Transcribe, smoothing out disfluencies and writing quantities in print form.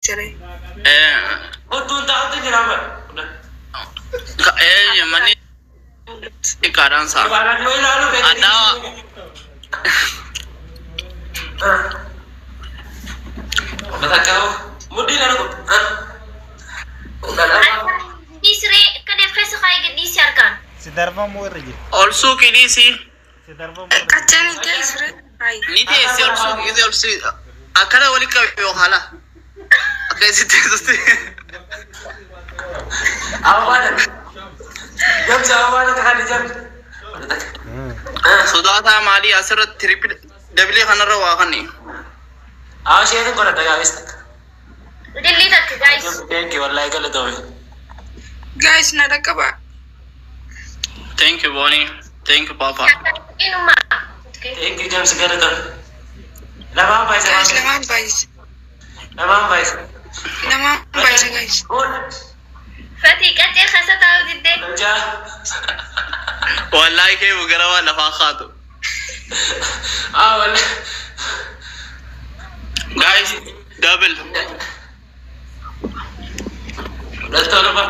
Sere. Untuk tak tu jenama. Mani kadang sah. Ada. Masa kau mudi lalu. Isri kenapa sekali disiarkan? Sidarva Moorji. Also kini si. Sidarva Kacan itu Isre. Hai. Ni dia si also akada wali ka yo hala. Akasi tu. Awal. Jam awal kah di jam. Sudah था हमारी असर थेरेपी डबली खाना रहा वाक़ नहीं Awal sih tu kau nak tengah wis. Delhi tak guys. Thank you, wallahi kalau tu. Guys, nadaka ba? Thank you बोनी thank you पापा Ini mah. Thank you jam segala tu. Lama apa Guys, sih? lamang guys. Lama apa sih? Lamang guys, guys. Fatih kacir khasa tahu dide. Kerja. والله كيف قروا نفاخاته Awal. Guys double Dah tahu apa?